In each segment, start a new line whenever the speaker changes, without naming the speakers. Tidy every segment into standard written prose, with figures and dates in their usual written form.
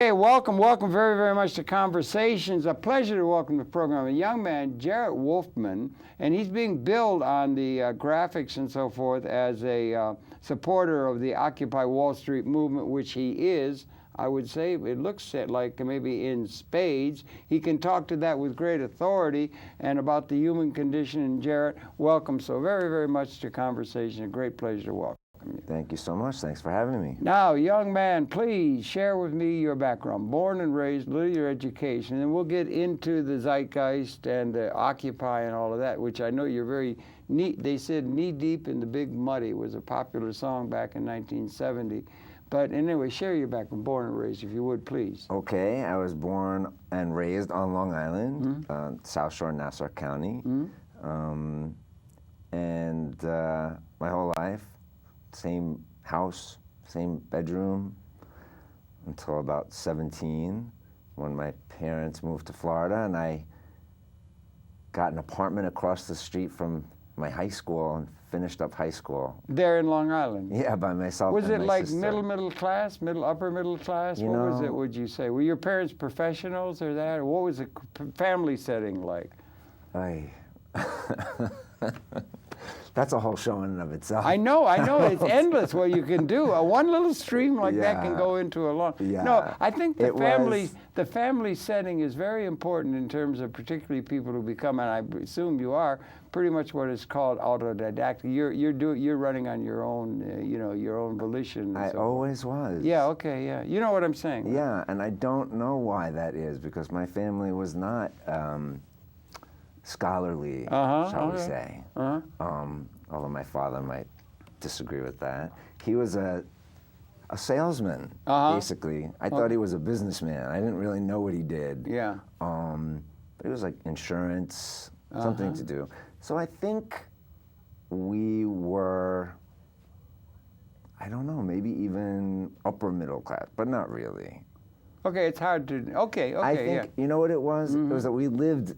Okay, welcome very, very much to Conversations. A pleasure to welcome to the program a young man, Jarrett Wolfman, and he's being billed on the graphics and so forth as a supporter of the Occupy Wall Street movement, which he is. I would say it looks like maybe in spades. He can talk to that with great authority and about the human condition. And Jarrett, welcome so very, very much to Conversation. A great pleasure to welcome you.
Thank you so much. Thanks for having me.
Now, young man, please share with me your background, born and raised, a little your education, and then we'll get into the zeitgeist and Occupy and all of that, which I know you're very neat. They said knee deep in the big muddy was a popular song back in 1970. But anyway, share your background, born and raised, if you would, please.
Okay, I was born and raised on Long Island, South Shore, Nassau County. And my whole life, same house, same bedroom, until about 17, when my parents moved to Florida, and I got an apartment across the street from my high school and finished up high school.
There in Long Island?
Yeah, by myself.
Was it like
sister.
middle class, upper middle class?
What
was it, would you say? Were your parents professionals or that? Or what was the family setting like?
That's a whole show in and of itself.
I know, it's endless what you can do. One little stream like that can go into a long...
Yeah.
No, I think the family setting is very important in terms of particularly people who become, and I assume you are, pretty much what is called autodidactic. You're running on your own, your own volition.
I always was.
Yeah, okay, yeah. You know what I'm saying. Right?
Yeah, and I don't know why that is, because my family was not scholarly, shall we say. Although my father might disagree with that. He was a salesman, basically. I thought he was a businessman. I didn't really know what he did.
Yeah.
But it was like insurance, something to do. So I think we were, I don't know, maybe even upper middle class, but not really.
Okay, it's hard to, okay,
I think,
yeah.
You know what it was? It was that we lived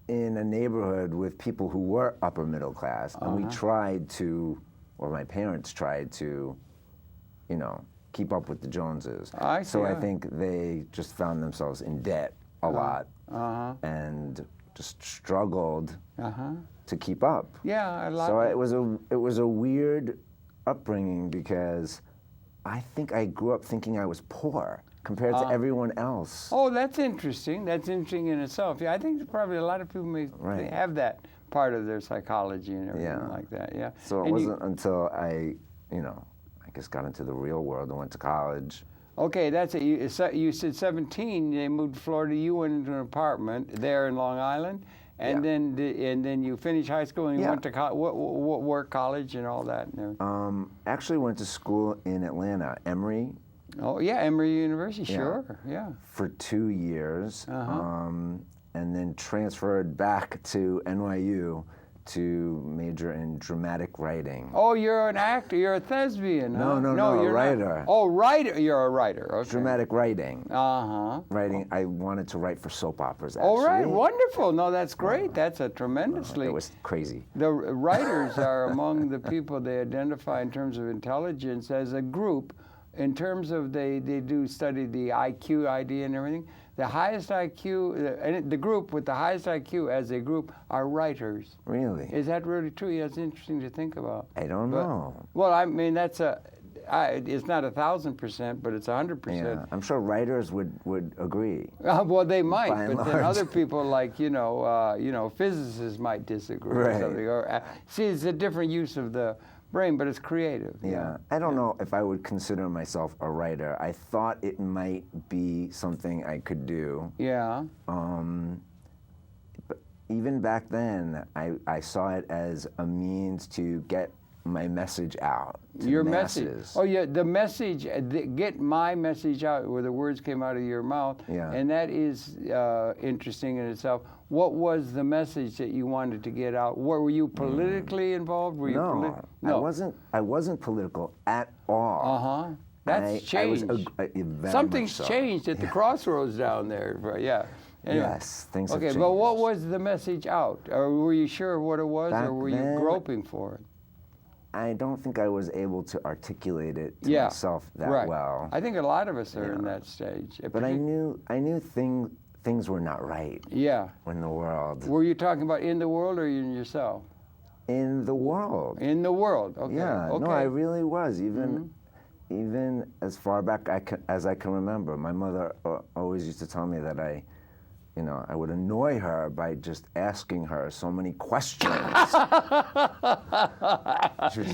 in a neighborhood with people who were upper middle class, and we tried to, or my parents tried to, keep up with the Joneses. I think they just found themselves in debt a lot and just struggled to keep up.
Yeah, I like
so
it.
It was a weird upbringing, because I think I grew up thinking I was poor compared to everyone else.
Oh, that's interesting. That's interesting in itself. Yeah, I think probably a lot of people may have that part of their psychology and everything like that. Yeah.
So it wasn't until I guess got into the real world and went to college.
Okay, that's it. You said 17. They moved to Florida. You went into an apartment there in Long Island, and then you finished high school and you went to college. What work, college, and all that.
Actually, went to school in Atlanta, Emory.
Oh yeah, Emory University. Sure, yeah.
For 2 years, and then transferred back to NYU to major in dramatic writing.
Oh, you're an actor. You're a thespian.
No, you're a writer.
Not. Oh, writer. You're a writer. Okay.
Dramatic writing. Writing. I wanted to write for soap operas, actually.
Oh, right. Wonderful. No, that's great. That's a tremendously...
It was crazy.
The writers are among the people they identify in terms of intelligence as a group. In terms of they do study the IQ idea and everything. The highest IQ, and the group with the highest IQ as a group are writers.
Really?
Is that really true? Yeah, it's interesting to think about.
I don't know.
Well, I mean, it's not 1,000%, but it's 100%.
Yeah, I'm sure writers would agree.
Well, they might, but
large.
then other people like, physicists might disagree or something. Or, see, it's a different use of the brain, but it's creative.
Yeah. I don't know if I would consider myself a writer. I thought it might be something I could do.
Yeah.
But even back then, I saw it as a means to get my message out to
your
the
message.
masses.
Oh yeah, the message. Get my message out, where the words came out of your mouth.
Yeah.
And that is interesting in itself. What was the message that you wanted to get out? Were you politically involved? Were you
no, I wasn't political at all.
That's changed. Something's changed at the crossroads down there. Yeah. Anyway.
Yes, things have changed.
Okay, but what was the message out? Or were you sure of what it was, or were you groping for it?
I don't think I was able to articulate it to
Yeah,
myself that
right.
well.
I think a lot of us are in that stage.
But I knew things were not right
Yeah.
in the world.
Were you talking about in the world or in yourself?
In the world.
In the world. Okay.
Yeah.
Okay.
No, I really was. Even as far back as I can remember, my mother always used to tell me that I would annoy her by just asking her so many questions.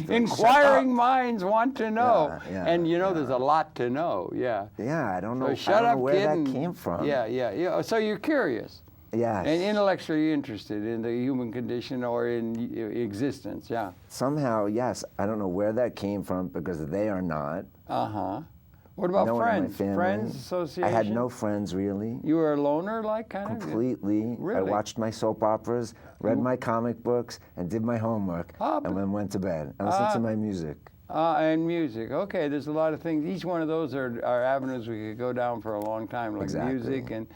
Inquiring minds want to know.
Yeah,
and there's a lot to know. Yeah.
Yeah, I don't know,
So shut up,
where
kid,
that came from.
Yeah. So you're curious.
Yes.
And intellectually interested in the human condition or in existence. Yeah.
Somehow, yes. I don't know where that came from because they are not.
Uh-huh. What about
No one in my
friends?
family.
Friends, association?
I had no friends, really.
You were a loner, like, kind of?
Completely.
Really?
I watched my soap operas, read my comic books, and did my homework, and then went to bed. And listened to my music.
And music. Okay, there's a lot of things. Each one of those are avenues we could go down for a long time, like music and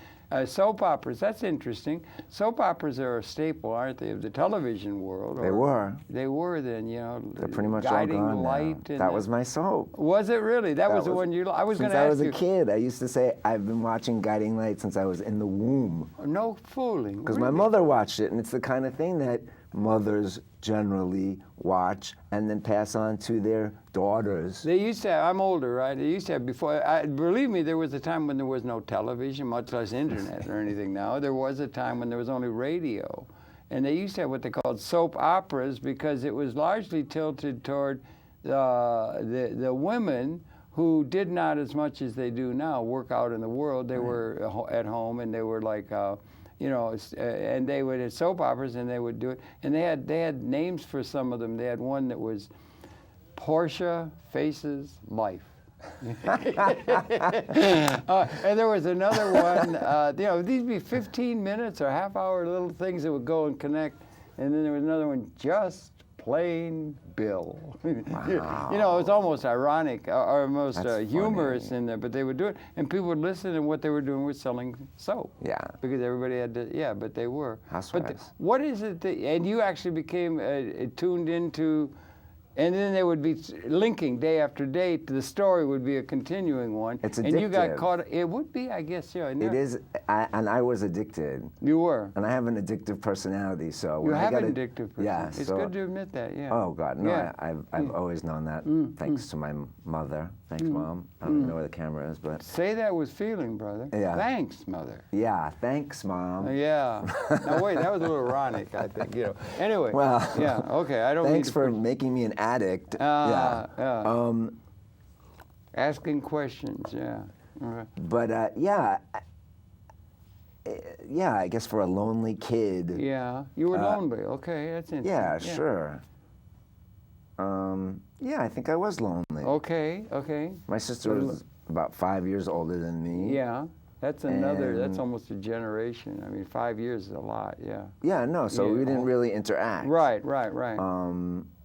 soap operas. That's interesting. Soap operas are a staple, aren't they, of the television world?
They were.
They were then,
They're pretty much all
Guiding
gone
Light.
now. That was my soap.
Was it really? That was the one you... I was going to ask you.
Since I was a kid, I used to say, I've been watching Guiding Light since I was in the womb.
No fooling.
Because my mother watched it, and it's the kind of thing that mothers generally watch and then pass on to their daughters.
They used to have, I'm older, right? They used to have before, believe me, there was a time when there was no television, much less internet or anything now. There was a time when there was only radio. And they used to have what they called soap operas because it was largely tilted toward the women who did not, as much as they do now, work out in the world. They were at home and they were like, and they would have soap operas and they would do it. And they had names for some of them. They had one that was Portia Faces Life. And there was another one, these would be 15 minutes or half-hour little things that would go and connect. And then there was another one, Just Plain Bill.
Wow.
It was almost ironic or almost
That's
humorous
funny.
in there, but they would do it. And people would listen, and what they were doing was selling soap.
Yeah.
Because everybody had to, but they were.
Housewives.
But what is it that, and you actually became tuned into, and then they would be linking day after day to the story would be a continuing one.
It's
And you got
addictive.
caught, it would be, I guess, yeah.
It is, and I was addicted.
You were.
And I have an addictive personality, so when
You
I
have
got
an addictive person.
Yeah,
It's
so,
good to admit that, yeah.
Oh God, no!
Yeah.
I've always known that. Thanks to my mother. Thanks, Mom. I don't even know where the camera is, but
Say that with feeling, brother.
Yeah.
Thanks, mother.
yeah, thanks, Mom.
Yeah. Now wait, that was a little ironic, I think. Anyway.
Well,
Yeah. Okay. I don't.
Thanks
mean to
for
put-
making me an addict.
Yeah.
Um,
Asking questions. Yeah. Okay.
but I guess for a lonely kid.
Yeah. You were lonely. Okay, that's interesting.
Yeah, sure. Yeah, I think I was lonely.
Okay. Okay.
My sister was about 5 years older than me.
Yeah. That's another. That's
And-
almost a generation. I mean, 5 years is a lot. Yeah.
Yeah, no, so
Yeah.
we didn't really interact.
Right.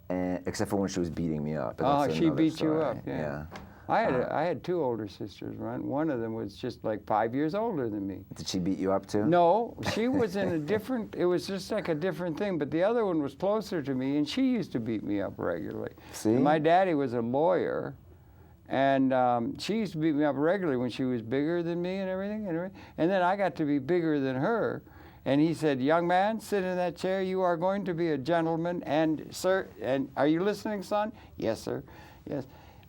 And, except for when she was beating me up. but
Oh,
that's
she
another
beat you
story.
up. Yeah. I had two older sisters, right? One of them was just like 5 years older than me.
Did she beat you up too?
No, she was in a different, it was just like a different thing, but the other one was closer to me, and she used to beat me up regularly.
See?
And my daddy was a lawyer, and she used to beat me up regularly when she was bigger than me and everything. And then I got to be bigger than her. And he said, young man, sit in that chair. You are going to be a gentleman. And, sir, and are you listening, son? Yes, sir. Yes.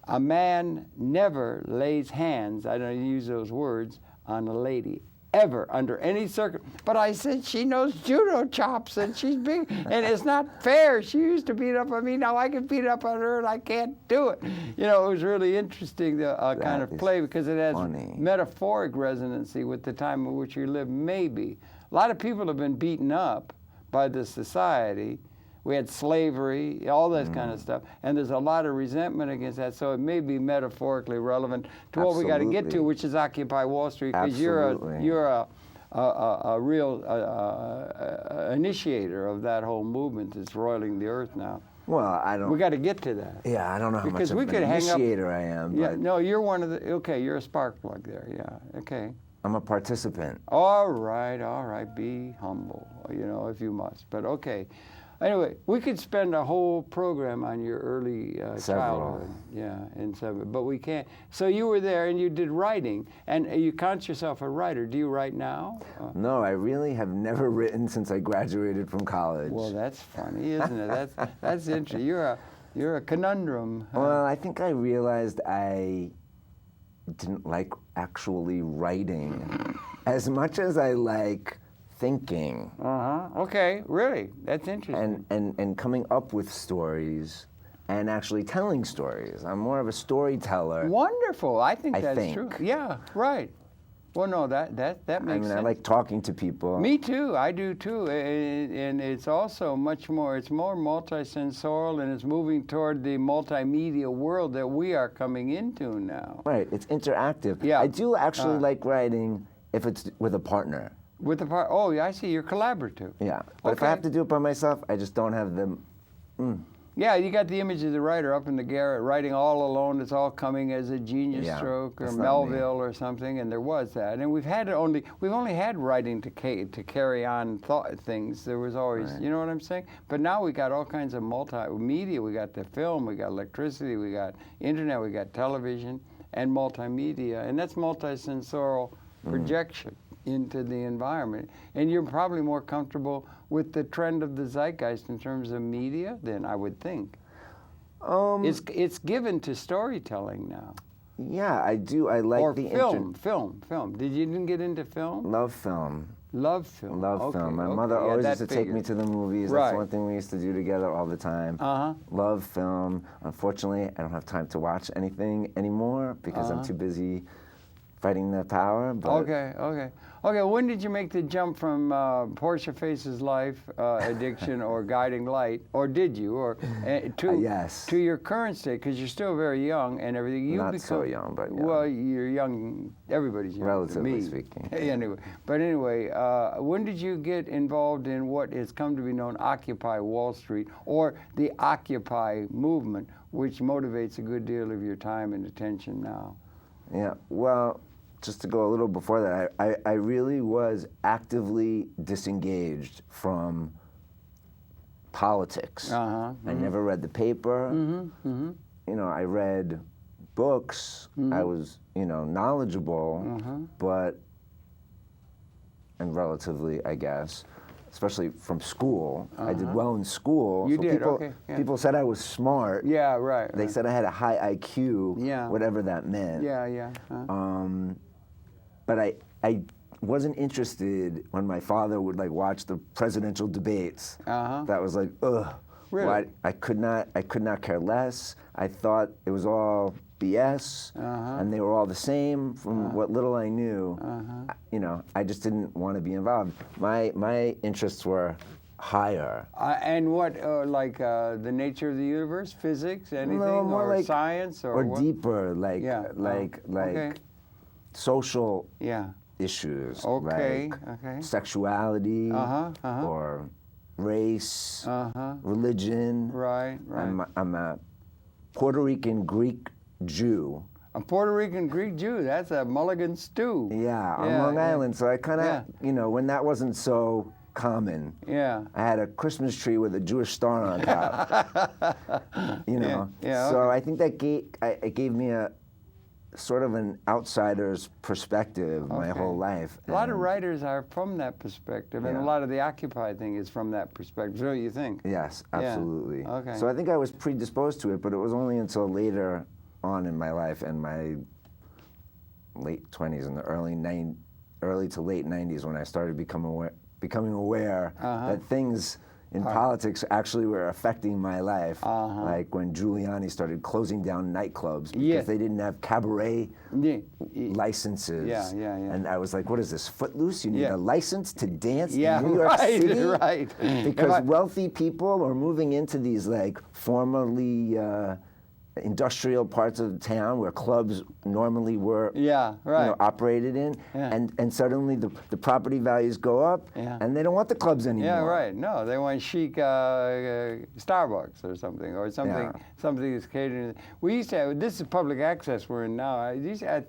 A man never lays hands, I don't use those words, on a lady, ever, under any circumstance. But I said, she knows judo chops, and she's big, and it's not fair. She used to beat up on me. Now I can beat up on her, and I can't do it. It was really interesting, the kind of play, because it has
funny.
metaphoric resonancy with the time in which we live, maybe. A lot of people have been beaten up by the society. We had slavery, all that kind of stuff, and there's a lot of resentment against that. So it may be metaphorically relevant to what we got to get to,
Absolutely.
which is Occupy Wall Street, because you're a real initiator of that whole movement that's roiling the earth now.
Well, I don't.
We got to get to that.
Yeah, I don't know how
Because
much
we
of
could
an
hang up-
initiator I am,
Yeah,
but
no, you're one of the. Okay, you're a spark plug there. Yeah. Okay.
I'm a participant.
All right. Be humble, if you must. But okay. Anyway, we could spend a whole program on your early
Several.
childhood. Yeah, but we can't. So you were there and you did writing, and you count yourself a writer. Do you write now?
No, I really have never written since I graduated from college.
Well, that's funny, isn't it? That's interesting. You're a conundrum.
Well, I think I realized I didn't like actually writing as much as I like thinking.
Okay, really? That's interesting.
And coming up with stories and actually telling stories. I'm more of a storyteller.
Wonderful. I think that's
think.
true. Yeah, right. Well, no, that makes sense.
I like talking to people.
Me too. I do too. And it's also much more. It's more multisensorial, and it's moving toward the multimedia world that we are coming into now.
Right. It's interactive.
Yeah.
I do actually like writing if it's with a partner.
With the part. Oh, I see. You're collaborative.
Yeah. But if I have to do it by myself, I just don't have the.
Yeah, you got the image of the writer up in the garret writing all alone. It's all coming as a genius stroke or
that's not
Melville or something, and there was that. And we've only had writing to carry on things. There was always, you know what I'm saying? But now we got all kinds of multimedia. We got the film, we got electricity, we got internet, we got television, and multimedia, and that's multisensorial projection into the environment. And you're probably more comfortable with the trend of the zeitgeist in terms of media than I would think. It's given to storytelling now.
Yeah, I do. I like
or
the
film. Didn't get into film?
Love film.
Love film.
Love film. My mother always used to take me to the movies.
Right.
That's one thing we used to do together all the time. Love film. Unfortunately, I don't have time to watch anything anymore because I'm too busy fighting the power. But
Okay, when did you make the jump from Portia Face's Life, Addiction, or Guiding Light, or did you, or to your current state? Because you're still very young and everything.
Not so young, but young.
Well, you're young. Everybody's young.
Relatively
to me.
speaking.
Anyway, when did you get involved in what has come to be known Occupy Wall Street, or the Occupy movement, which motivates a good deal of your time and attention now?
Yeah, well, just to go a little before that, I really was actively disengaged from politics. I never read the paper. You know, I read books. I was, knowledgeable, and relatively, I guess, especially from school. I did well in school.
You
so
did,
people,
okay. Yeah.
People said I was smart.
Yeah, right.
They said I had a high IQ, whatever that meant.
Yeah.
But I wasn't interested when my father would watch the presidential debates. That was like, ugh.
Really?
Well, I could not care less. I thought it was all BS, and they were all the same from what little I knew. I just didn't want to be involved. My interests were higher.
And what, the nature of the universe, physics, anything,
no, more
or
like,
science, or what?
Deeper, social issues, like sexuality or race, religion.
Right.
I'm a Puerto Rican Greek Jew.
A Puerto Rican Greek Jew, that's a mulligan stew.
Yeah, on Long Island. So I kind of, when that wasn't so common, I had a Christmas tree with a Jewish star on top. So I think that it gave me a sort of an outsider's perspective my whole life.
A lot of writers are from that perspective, and a lot of the Occupy thing is from that perspective. So you think?
Yes, absolutely.
Yeah. Okay.
So I think I was predisposed to it, but it was only until later on in my life, in my late 20s and the early to late 90s, when I started becoming aware that things in politics actually were affecting my life. Like when Giuliani started closing down nightclubs because they didn't have cabaret licenses. And I was like, what is this, Footloose? You need a license to dance in New York City?
Right.
Because wealthy people are moving into these formerly industrial parts of the town where clubs normally were operated in, and suddenly the property values go up, and they don't want the clubs anymore.
Yeah, right. No, they want chic Starbucks or something that's catering. We used to have, this is public access we're in now. I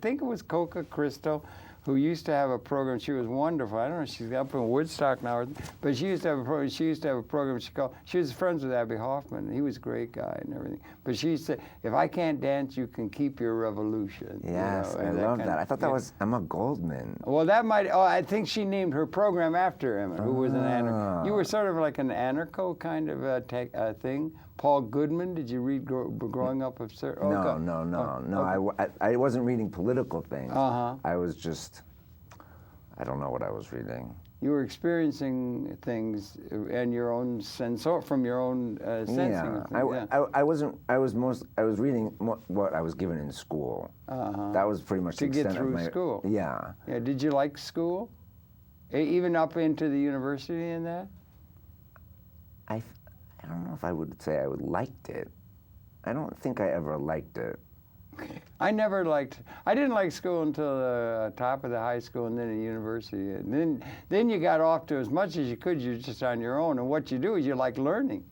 think it was Coca Crystal who used to have a program. She was wonderful. I don't know if she's up in Woodstock now, but she used to have a program. She used to have a program she was friends with Abbie Hoffman. He was a great guy and everything. But she said, if I can't dance, you can keep your revolution.
Yes,
you know,
I love that. I thought that was Emma Goldman.
Well, that might, I think she named her program after Emma, who was an anarcho. You were sort of like an anarcho kind of thing. Paul Goodman, did you read growing up?
No. I wasn't reading political things. I was just, I don't know what I was reading.
You were experiencing things and your own from your own sensing.
I was reading what I was given in school. That was pretty much
to
the extent
get through
of my
school.
Yeah.
Yeah. Did you like school, even up into the university and that?
I don't know if I would say I liked it. I don't think I ever liked it.
I didn't like school until the top of the high school and then at university. And then you got off to as much as you could, you're just on your own. And what you do is you like learning.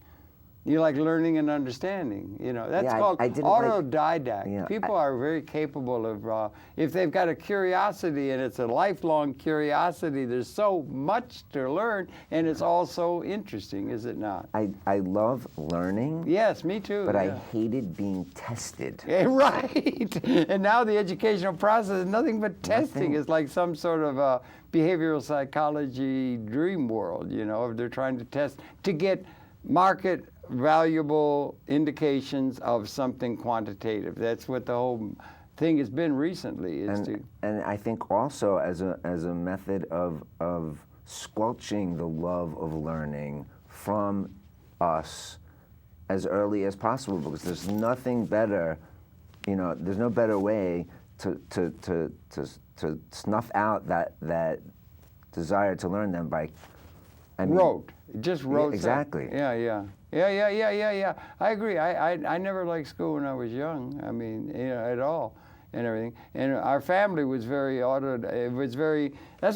You like learning and understanding. You know, that's called autodidact. People are very capable of, if they've got a curiosity and it's a lifelong curiosity, there's so much to learn and it's also interesting, is it not?
I love learning.
Yes, me too.
But I hated being tested.
Yeah, right. And now the educational process is nothing but testing. It's like some sort of behavioral psychology dream world, you know, they're trying to test to get market valuable indications of something quantitative. That's what the whole thing has been recently.
And I think also as a method of squelching the love of learning from us as early as possible, because there's nothing better, you know, there's no better way to snuff out that desire to learn them by,
just wrote.
Exactly.
Yeah. I agree. I never liked school when I was young. I mean, you know, at all and everything. And our family was that's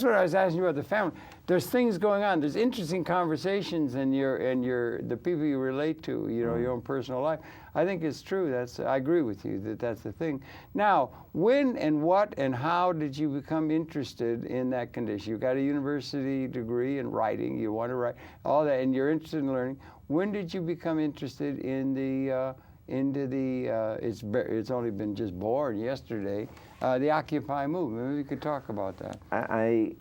what I was asking you about the family. There's things going on. There's interesting conversations in the people you relate to, you know, your own personal life. I think it's true. I agree with you that's the thing. Now, when and what and how did you become interested in that condition? You got a university degree in writing. You want to write all that, and you're interested in learning. When did you become interested in it's only been just born yesterday, the Occupy movement? Maybe you could talk about that.
I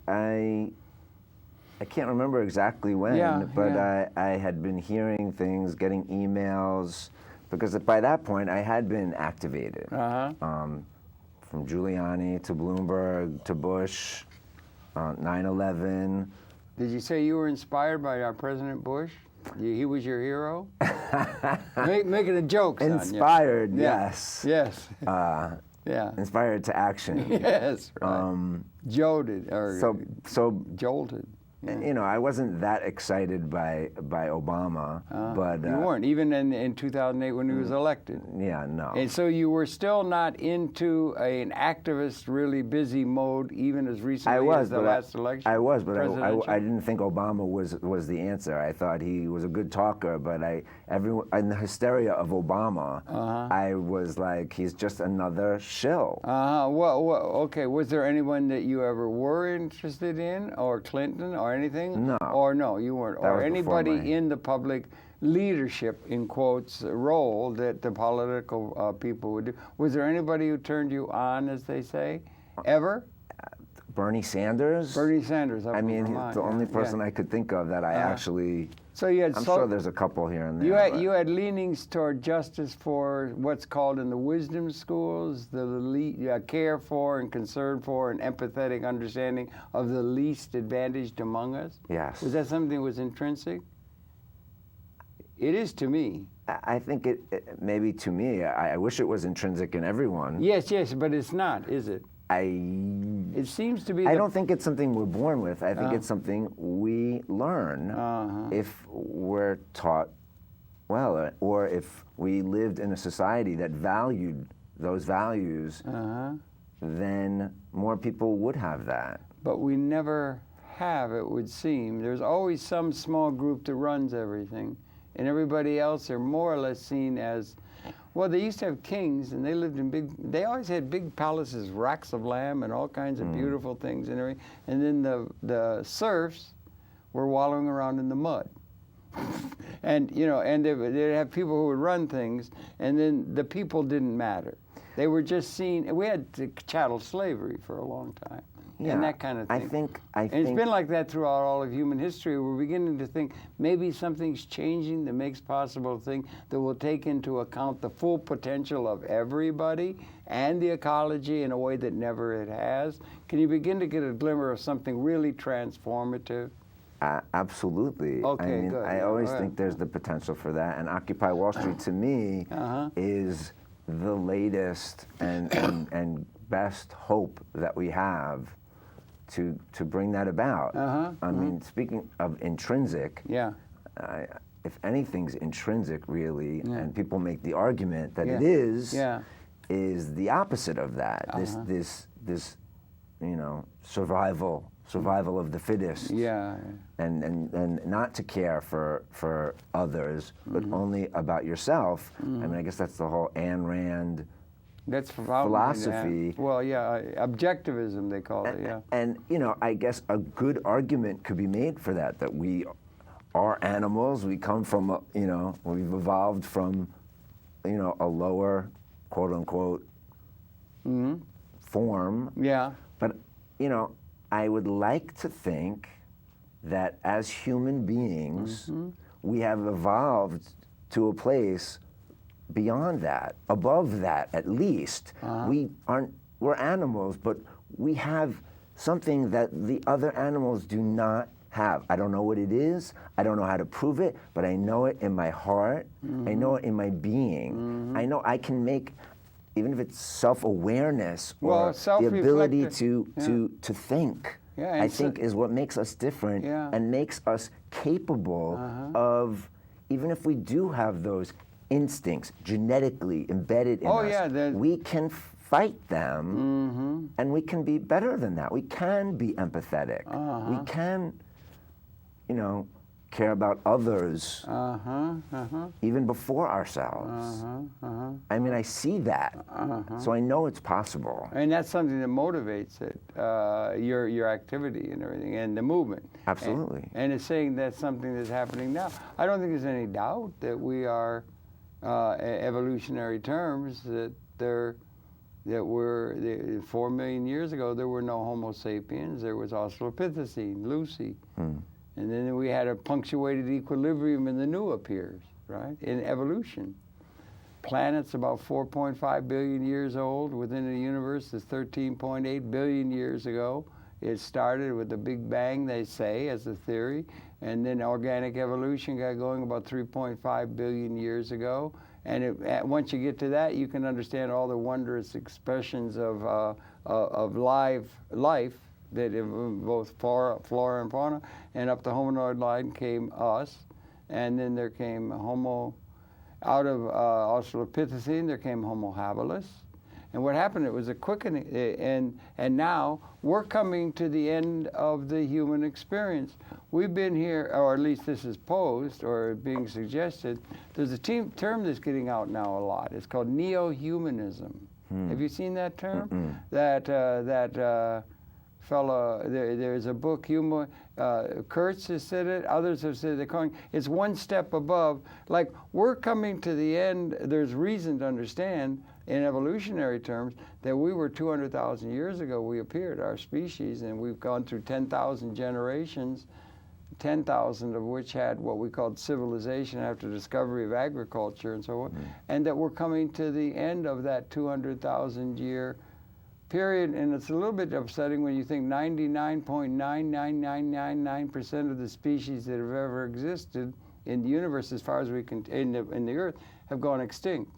can't remember exactly when, I had been hearing things, getting emails, because by that point I had been activated. From Giuliani to Bloomberg to Bush, 9/11.
Did you say you were inspired by our President Bush? He was your hero? Making a joke, son.
Inspired, yes.
Yes.
Inspired to action.
Yes, right. Jolted, or jolted.
You know, I wasn't that excited by Obama, but
you weren't even in 2008 when he was elected.
Yeah, no.
And so you were still not into an activist, really busy mode, even as recently as the last election.
I was, but I didn't think Obama was the answer. I thought he was a good talker, but in the hysteria of Obama, I was like, he's just another shill.
Okay. Was there anyone that you ever were interested in, or Clinton, or anything?
No.
Or no, you weren't. Or anybody in the public leadership, in quotes, role that the political people would do. Was there anybody who turned you on, as they say, ever?
Bernie Sanders?
Bernie Sanders.
I mean, the only person I could think of that I actually...
So you had
I'm sure there's a couple here and there.
You had leanings toward justice for what's called in the wisdom schools, the care for and concern for and empathetic understanding of the least advantaged among us?
Yes.
Was that something that was intrinsic? It is to me.
I think it maybe to me. I wish it was intrinsic in everyone.
Yes, but it's not, is it? It seems to be.
I don't think it's something we're born with. I think it's something we learn if we're taught well, or if we lived in a society that valued those values, then more people would have that.
But we never have, it would seem. There's always some small group that runs everything, and everybody else are more or less seen as, Well, they used to have kings, and they lived in they always had big palaces, racks of lamb, and all kinds of beautiful things and everything. And then the serfs were wallowing around in the mud. And, you know, and they'd have people who would run things, and then the people didn't matter. They were just seen. We had chattel slavery for a long time.
Yeah,
and that kind of thing.
I
think it's been like that throughout all of human history. We're beginning to think maybe something's changing that makes possible a thing that will take into account the full potential of everybody and the ecology in a way that never it has. Can you begin to get a glimmer of something really transformative?
Absolutely.
Okay,
I mean,
good.
I always think there's the potential for that. And Occupy Wall Street, to me, is the latest and best hope that we have to bring that about. I mean, speaking of intrinsic, if anything's intrinsic, really, and people make the argument that it is the opposite of that. This you know, survival of the fittest. And not to care for others, but only about yourself. I mean, I guess that's the whole Ayn Rand philosophy.
Well, objectivism, they call it,
And, you know, I guess a good argument could be made for that we are animals. We come from, you know, we've evolved from, you know, a lower, quote unquote, form. But, you know, I would like to think that as human beings, we have evolved to a place beyond that, above that at least. We're animals, but we have something that the other animals do not have. I don't know what it is. I don't know how to prove it, but I know it in my heart. I know it in my being. I know I can make, even if it's self-awareness or the ability to think, I think is what makes us different and makes us capable of, even if we do have those instincts genetically embedded in us, we can fight them and we can be better than that. We can be empathetic. We can, you know, care about others even before ourselves. I mean, I see that, so I know it's possible.
And that's something that motivates it, your activity and everything, and the movement.
Absolutely.
And it's saying that's something that's happening now. I don't think there's any doubt that we are, evolutionary terms, that were 4 million years ago, there were no Homo sapiens. There was Australopithecine, Lucy. And then we had a punctuated equilibrium and the new appears, right, in evolution. Planet's about 4.5 billion years old. Within the universe is 13.8 billion years ago. It started with the Big Bang, they say, as a theory. And then organic evolution got going about 3.5 billion years ago. And once you get to that, you can understand all the wondrous expressions of life that both flora and fauna, and up the hominoid line came us, and then there came Homo, out of Australopithecine, there came Homo habilis. And what happened, it was a quickening, and now we're coming to the end of the human experience. We've been here, or at least this is posed or being suggested, there's a term that's getting out now a lot. It's called neo-humanism. Have you seen that term? That fella, there's a book, Kurtz has said it, others have said it's one step above. Like, we're coming to the end. There's reason to understand, in evolutionary terms, that we were 200,000 years ago, we appeared, our species, and we've gone through 10,000 generations, 10,000 of which had what we called civilization after the discovery of agriculture and so on, and that we're coming to the end of that 200,000 year period. And it's a little bit upsetting when you think 99.99999% of the species that have ever existed in the universe, as far as we can, in the earth, have gone extinct.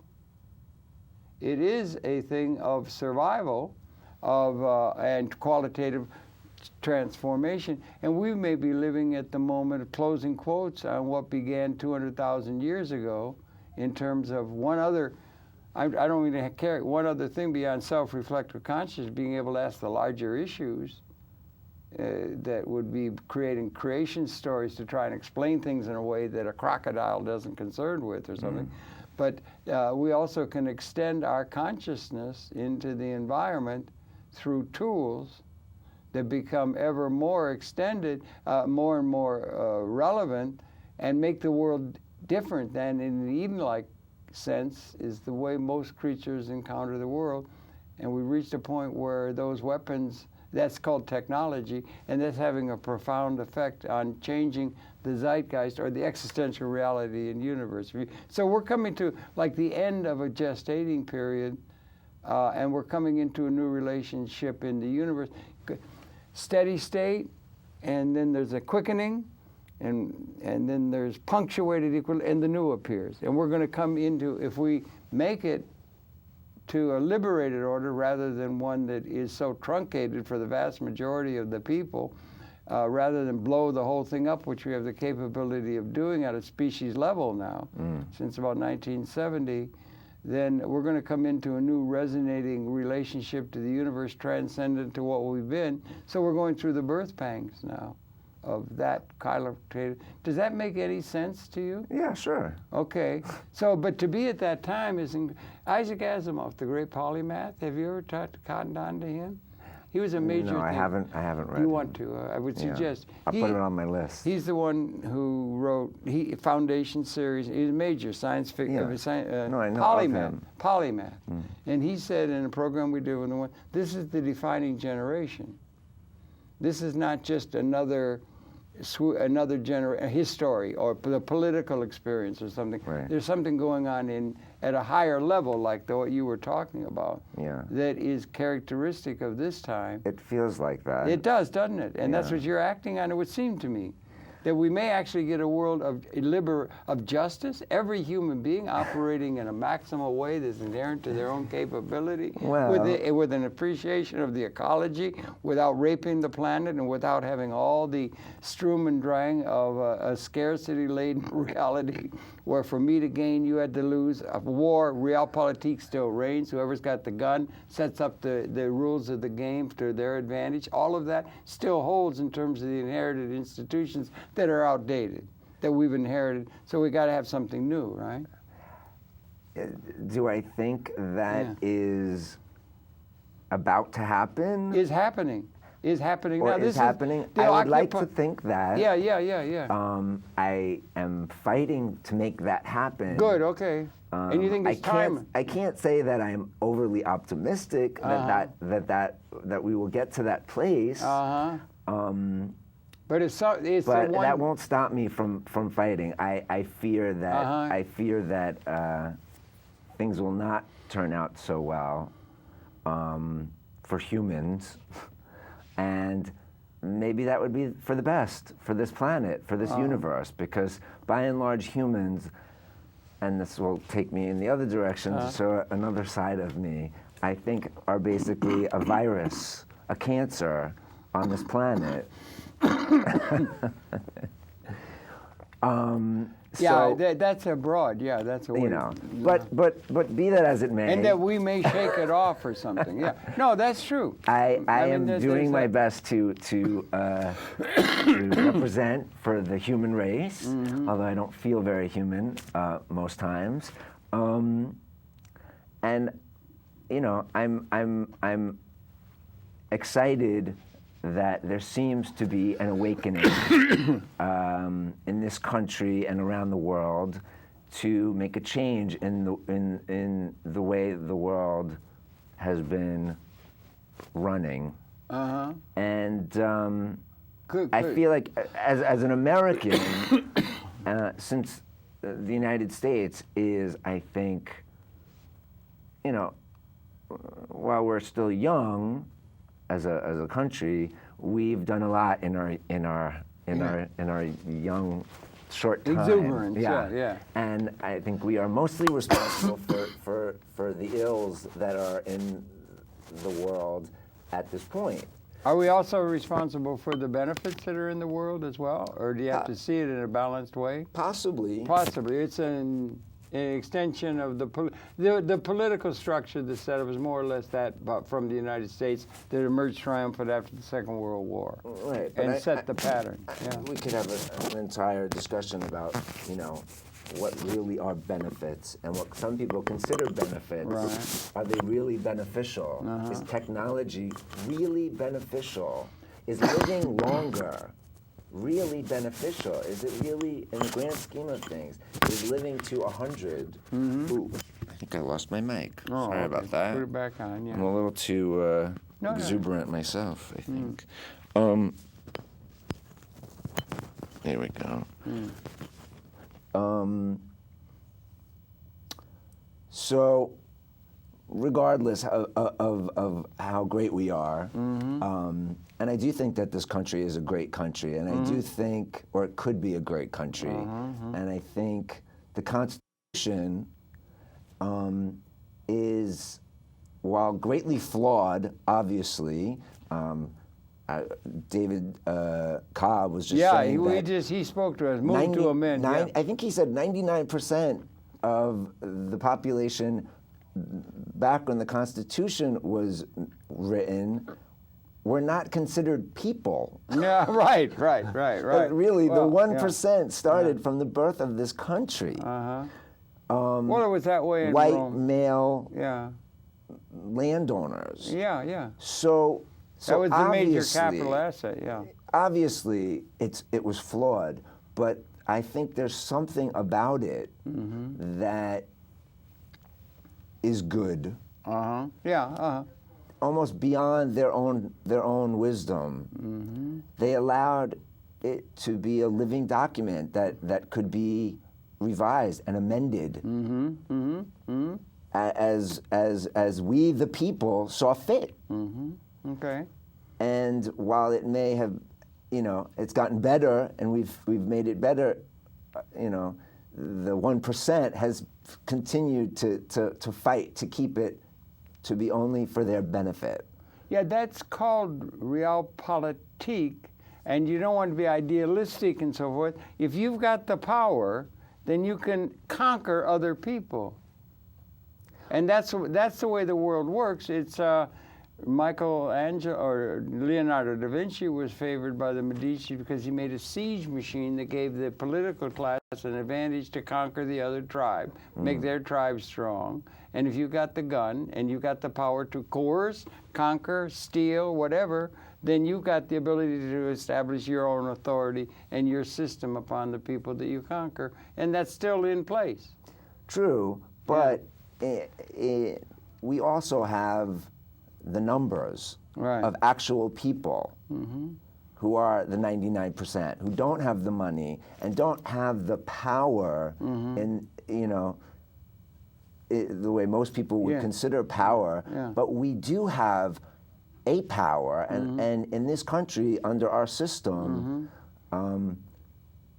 It is a thing of survival, and qualitative transformation, and we may be living at the moment of closing quotes on what began 200,000 years ago, in terms of one other. I don't even care. One other thing beyond self-reflective consciousness, being able to ask the larger issues that would be creating creation stories to try and explain things in a way that a crocodile doesn't concern with or something. But we also can extend our consciousness into the environment through tools that become ever more extended, more and more relevant, and make the world different than in the Eden-like sense is the way most creatures encounter the world. And we reached a point where those weapons, that's called technology, and that's having a profound effect on changing the zeitgeist or the existential reality in the universe. So we're coming to like the end of a gestating period, and we're coming into a new relationship in the universe. Steady state, and then there's a quickening, and then there's punctuated equal, and the new appears. And we're going to come into, if we make it to a liberated order rather than one that is so truncated for the vast majority of the people, rather than blow the whole thing up, which we have the capability of doing at a species level now, since about 1970, then we're going to come into a new resonating relationship to the universe, transcendent to what we've been. So we're going through the birth pangs now of that kind of. Does that make any sense to you?
Yeah, sure.
Okay. So, but to be at that time is Isaac Asimov, the great polymath. Have you ever cottoned on to him? He was a major.
No, I haven't read.
You
him.
Want to? I would suggest.
I'll put it on my list.
He's the one who wrote Foundation series. He's a major science fiction.
No, I know
polymath.
of him.
Polymath. And he said in a program we did with the one, this is the defining generation. This is not just another his story or the political experience or something.
Right.
There's something going on at a higher level, like what you were talking about, that is characteristic of this time.
It feels like that.
It does, doesn't it? And that's what you're acting on, it would seem to me. That we may actually get a world of justice, every human being operating in a maximal way that's inherent to their own capability, with an appreciation of the ecology, without raping the planet and without having all the Sturm und Drang of a scarcity-laden reality where for me to gain, you had to lose. A war, realpolitik still reigns. Whoever's got the gun sets up the rules of the game to their advantage. All of that still holds in terms of the inherited institutions that are outdated, that we've inherited. So we got to have something new, right?
Do I think that is about to happen?
Is happening. Is happening
or
now.
Is happening. I would like to think that.
Yeah.
I am fighting to make that happen.
Good. Okay. And you think it's time?
I can't say that I'm overly optimistic that we will get to that place. But that won't stop me from fighting. I fear that things will not turn out so well for humans, and maybe that would be for the best for this planet, for this universe, because by and large humans, and this will take me in the other direction to show another side of me, I think are basically a virus, a cancer on this planet.
That's a broad. Yeah, that's a way.
But be that as it may.
And that we may shake it off or something. Yeah. No, that's true.
I am doing my best to represent for the human race, although I don't feel very human most times. And I'm excited that there seems to be an awakening in this country and around the world to make a change in the way the world has been running. And I feel like as an American, since the United States is, I think, while we're still young, as a country, we've done a lot in our young short time.
Exuberance, yeah.
And I think we are mostly responsible for the ills that are in the world at this point.
Are we also responsible for the benefits that are in the world as well, or do you have to see it in a balanced way?
Possibly.
Possibly. It's an extension of the political structure that's set up is more or less that from the United States that emerged triumphant after the Second World War.
Right.
And set the pattern.
We could have an entire discussion about, what really are benefits and what some people consider benefits.
Right.
Are they really beneficial? Is technology really beneficial? Is living longer really beneficial? Is it really, in the grand scheme of things, is living to 100? Ooh, I think I lost my mic.
Oh,
Sorry about that.
Put it back on, yeah.
I'm a little too exuberant myself, I think. There we go. So, regardless of how great we are, and I do think that this country is a great country, and I do think, or it could be a great country, and I think the Constitution is, while greatly flawed, obviously. David Cobb was just saying that
he spoke to us, moved to amend. Yeah.
I think he said 99% of the population back when the Constitution was written were not considered people.
Yeah, right.
But really, the 1% started from the birth of this country.
Well, it was that way in
white
Rome.
male
Yeah.
landowners.
Yeah.
So
That was the major
obviously-
capital asset, yeah.
Obviously, it was flawed, but I think there's something about it that is good, almost beyond their own wisdom. They allowed it to be a living document that could be revised and amended as we the people saw fit.
Okay.
And while it may have, it's gotten better, and we've made it better, the 1% has continued to fight to keep it to be only for their benefit.
Yeah, that's called realpolitik, and you don't want to be idealistic and so forth. If you've got the power, then you can conquer other people. And that's the way the world works. It's Michelangelo or Leonardo da Vinci was favored by the Medici because he made a siege machine that gave the political class an advantage to conquer the other tribe, make their tribe strong. And if you got the gun and you got the power to coerce, conquer, steal, whatever, then you've got the ability to establish your own authority and your system upon the people that you conquer. And that's still in place.
True, but we also have the numbers of actual people who are the 99%, who don't have the money and don't have the power in, the way most people would consider power, but we do have a power, and in this country, under our system,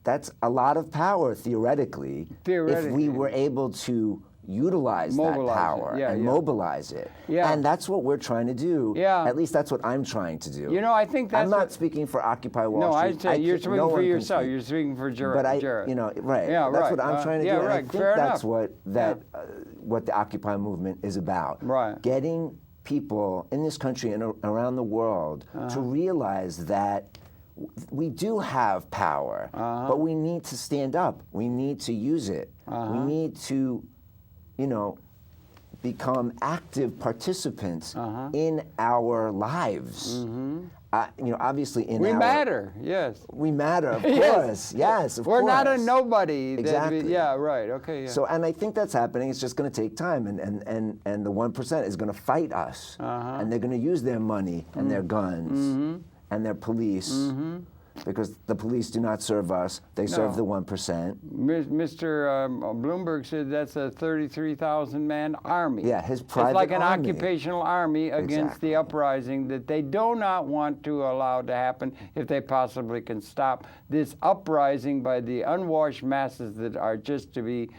that's a lot of power, theoretically, if we were able to utilize that power and mobilize it. And that's what we're trying to do. At least that's what I'm trying to do.
I think that's
I'm not speaking for Occupy Wall Street.
No, I'd say you're speaking for yourself. You're speaking for Jared.
But that's what I'm trying to do. And I think that's what the Occupy movement is about. Getting people in this country and around the world to realize that we do have power, but we need to stand up. We need to use it. We need to become active participants in our lives. Obviously
we matter, yes.
We matter, of course, yes, of course.
We're not a nobody.
Exactly.
Okay.
So, and I think that's happening. It's just going to take time, and the 1% is going to fight us, and they're going to use their money and their guns and their police. Because the police do not serve us; they serve the 1%.
Mr. Bloomberg said that's a 33,000-man army.
Yeah, his private
army. It's like an
army.
Occupational army against the uprising that they do not want to allow to happen if they possibly can stop this uprising by the unwashed masses that are just to be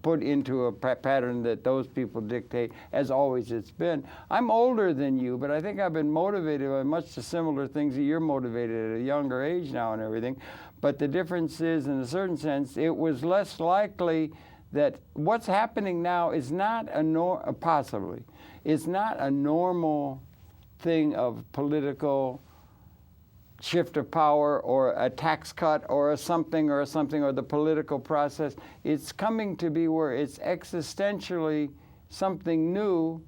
put into a pattern that those people dictate, as always it's been. I'm older than you, but I think I've been motivated by much the similar things that you're motivated at a younger age now and everything. But the difference is, in a certain sense, it was less likely that what's happening now is not possibly, it's not a normal thing of political shift of power or a tax cut or a something or the political process. It's coming to be where it's existentially something new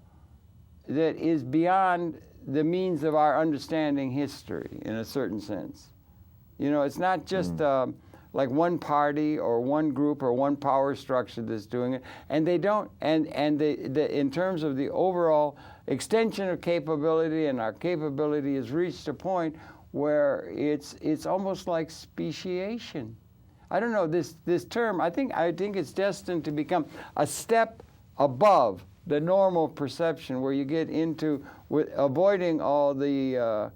that is beyond the means of our understanding history in a certain sense. You know, it's not just like one party or one group or one power structure that's doing it, and they don't. And in terms of the overall extension of capability, and our capability has reached a point where it's almost like speciation. I don't know this term. I think it's destined to become a step above the normal perception, where you get into avoiding all the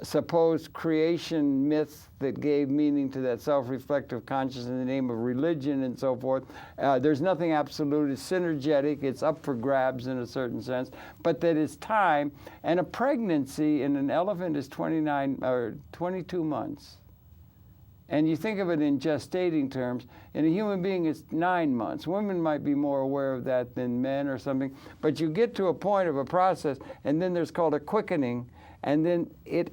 supposed creation myths that gave meaning to that self-reflective consciousness in the name of religion and so forth. There's nothing absolute. It's synergetic. It's up for grabs in a certain sense. But that it's time. And a pregnancy in an elephant is 22 months. And you think of it in gestating terms. In a human being, it's 9 months. Women might be more aware of that than men or something. But you get to a point of a process, and then there's called a quickening, and then it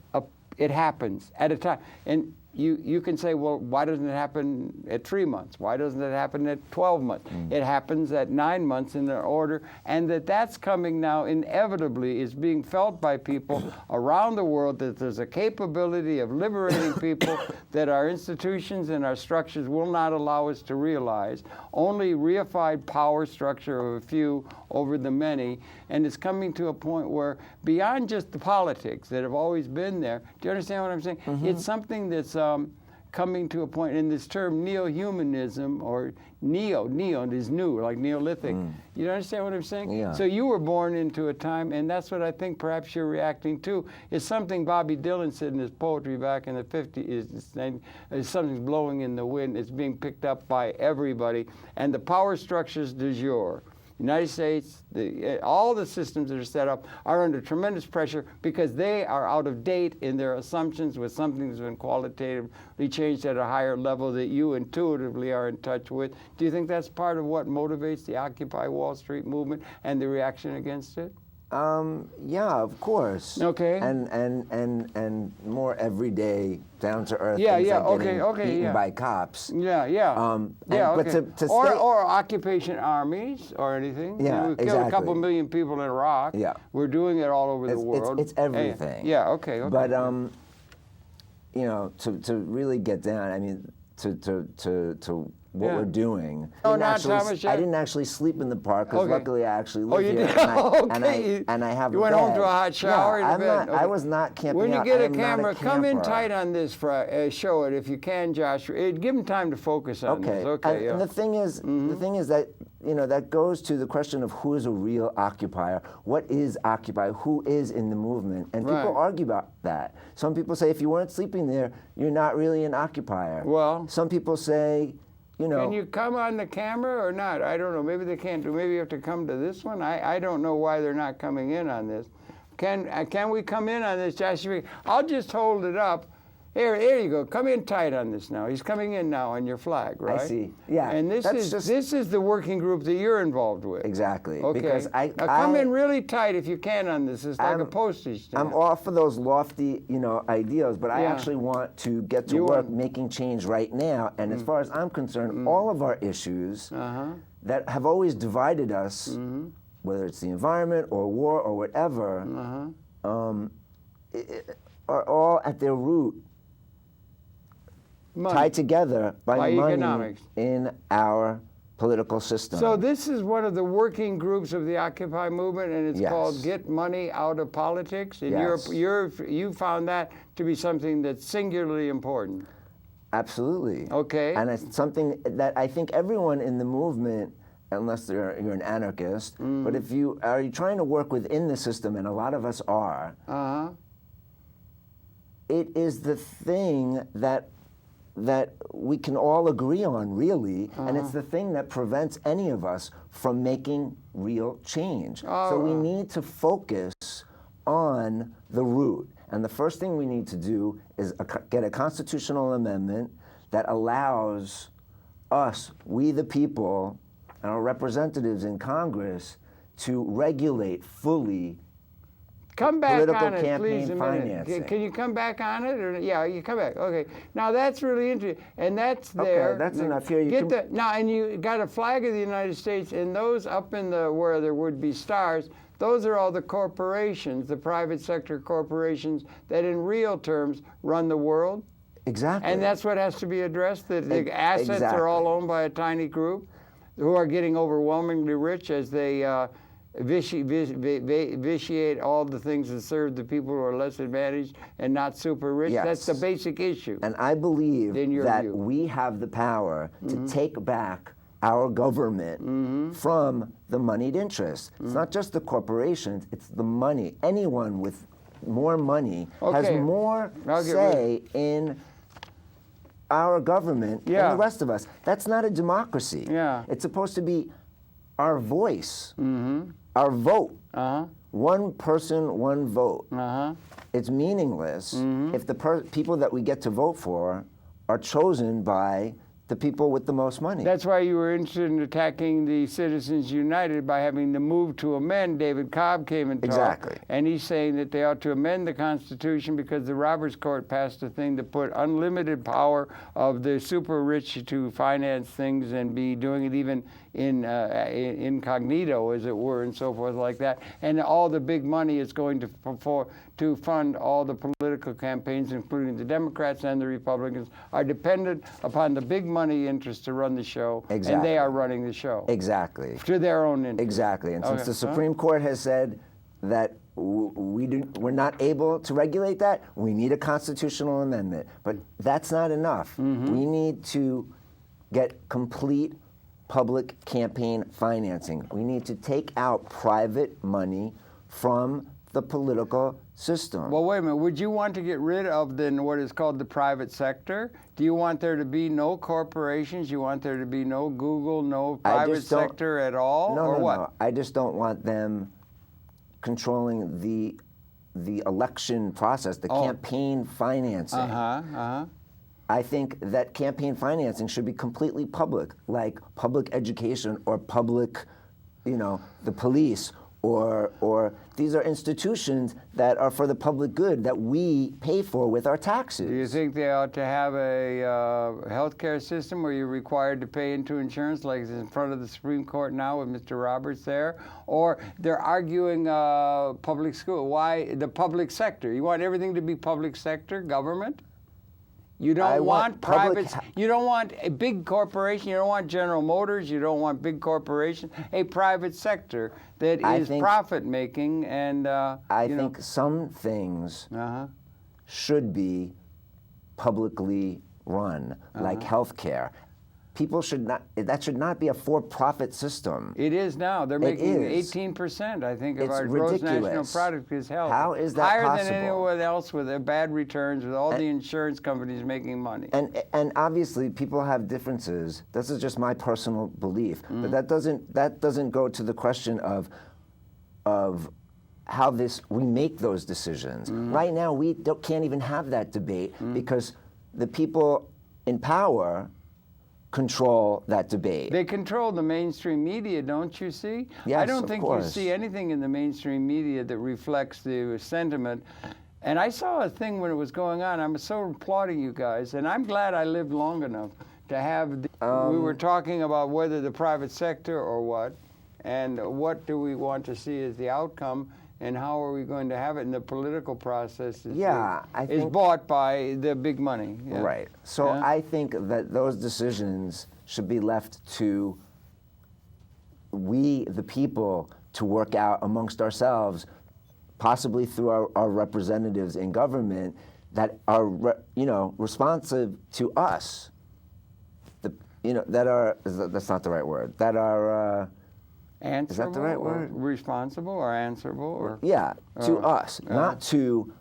happens at a time. And you can say, well, why doesn't it happen at 3 months? Why doesn't it happen at 12 months? It happens at 9 months in their order, and that's coming now inevitably is being felt by people around the world, that there's a capability of liberating people that our institutions and our structures will not allow us to realize. Only reified power structure of a few over the many, and it's coming to a point where beyond just the politics that have always been there, do you understand what I'm saying? It's something that's coming to a point, in this term neo-humanism, or neo is new, like Neolithic. You understand what I'm saying?
Yeah.
So you were born into a time, and that's what I think perhaps you're reacting to. It's something Bobby Dylan said in his poetry back in the 50s, is something's blowing in the wind. It's being picked up by everybody, and the power structures du jour. United States, all the systems that are set up are under tremendous pressure because they are out of date in their assumptions with something that's been qualitatively changed at a higher level that you intuitively are in touch with. Do you think that's part of what motivates the Occupy Wall Street movement and the reaction against it?
Yeah, of course.
Okay.
And more everyday, down to earth.
Yeah,
things
yeah,
like
okay,
getting
okay,
eaten
yeah.
by cops.
Yeah, yeah.
Yeah,
okay.
But to
or occupation armies or anything.
Yeah,
You know, we killed a
exactly.
couple million people in Iraq.
Yeah.
We're doing it all over the world.
It's everything.
Yeah, okay.
But you know, to really get down, I mean, to what we're doing. I didn't actually sleep in the park, because luckily I actually live
you
here.
did?
And I have
You
a
went
bed.
home to a hot shower
Yeah,
in bed?
I was not camping
When you
out.
get
I
a
am not
camera, come in
camper.
tight on this, show it if you can, Josh. Give them time to focus on this. Okay.
And the thing is, that, you know, that goes to the question of who is a real occupier. What is Occupy? Who is in the movement? And people argue about that. Some people say if you weren't sleeping there, you're not really an occupier.
Well,
some people say, you know.
Can you come on the camera or not? I don't know. Maybe they can't do. Maybe you have to come to this one. I don't know why they're not coming in on this. Can we come in on this, Josh? I'll just hold it up. Here you go. Come in tight on this now. He's coming in now on your flag, right?
I see. Yeah.
And this is the working group that you're involved with.
Exactly.
Okay.
Because
now come in really tight if you can on this. It's like a postage stamp.
I'm all for those lofty, you know, ideals, but I actually want to get to work making change right now. And as far as I'm concerned, all of our issues that have always divided us, whether it's the environment or war or whatever, are all at their root tied together by money
economics
in our political system.
So this is one of the working groups of the Occupy movement, and it's called Get Money Out of Politics. And you found that to be something that's singularly important.
Absolutely.
Okay.
And it's something that I think everyone in the movement, unless you're an anarchist, but if you are trying to work within the system, and a lot of us are, it is the thing that we can all agree on, really, and it's the thing that prevents any of us from making real change. So we need to focus on the root. And the first thing we need to do is get a constitutional amendment that allows us, we the people, and our representatives in Congress, to regulate fully
Come back
political
on it, please,
campaign
a minute.
financing.
Can you come back on it? Or, yeah, you come back. Okay. Now that's really interesting, and that's there.
Okay, that's enough. Here,
now, and you got a flag of the United States, and those up in the where there would be stars. Those are all the corporations, the private sector corporations that, in real terms, run the world.
Exactly.
And that's what has to be addressed. That the assets
exactly.
are all owned by a tiny group, who are getting overwhelmingly rich as they vitiate all the things that serve the people who are less advantaged and not super rich.
Yes.
That's the basic issue.
And I believe that
view.
we have the power to take back our government from the moneyed interests. It's not just the corporations, it's the money. Anyone with more money has more say in our government than the rest of us. That's not a democracy.
Yeah.
It's supposed to be our voice, our vote. One person, one vote. It's meaningless if the people that we get to vote for are chosen by the people with the most money.
That's why you were interested in attacking the Citizens United by having the move to amend. David Cobb came and talked.
Exactly.
And he's saying that they ought to amend the Constitution because the Roberts Court passed a thing that put unlimited power of the super rich to finance things and be doing it even in incognito, as it were, and so forth like that. And all the big money is going to fund all the political campaigns, including the Democrats and the Republicans, are dependent upon the big money interests to run the show.
Exactly.
And they are running the show.
Exactly.
To their own interest.
Exactly. And since the Supreme Court has said that we're not able to regulate that, we need a constitutional amendment. But that's not enough. We need to get complete public campaign financing. We need to take out private money from the political system.
Well, wait a minute. Would you want to get rid of what is called the private sector? Do you want there to be no corporations? You want there to be no Google, no private sector at all?
No. I just don't want them controlling the election process, the campaign financing. I think that campaign financing should be completely public, like public education or public, the police, or these are institutions that are for the public good that we pay for with our taxes.
Do you think they ought to have a healthcare system where you're required to pay into insurance, like is in front of the Supreme Court now with Mr. Roberts there? Or they're arguing public school. Why the public sector? You want everything to be public sector, government? You don't want private. You don't want a big corporation. You don't want General Motors. You don't want big corporations. A private sector that is profit making, and
I think some things should be publicly run, like healthcare. People should not. That should not be a for-profit system.
It is now. They're making 18%, I think, of our gross national product is health.
How is that
higher
possible?
Than anyone else with their bad returns, with all the insurance companies making money.
And obviously, people have differences. This is just my personal belief, but that doesn't go to the question of how we make those decisions. Right now, we can't even have that debate because the people in power control that debate.
They control the mainstream media, don't you see?
Yes,
I don't think
you
see anything in the mainstream media that reflects the sentiment. And I saw a thing when it was going on. I'm so applauding you guys, and I'm glad I lived long enough to have. We were talking about whether the private sector or what, and what do we want to see as the outcome. And how are we going to have it in the political process? Is bought by the big money. Yeah.
Right. So I think that those decisions should be left to we, the people, to work out amongst ourselves, possibly through our representatives in government that are, responsive to us. That's not the right word. That are.
Answerable,
is that the right word?
Responsible or answerable? Or,
to us, not to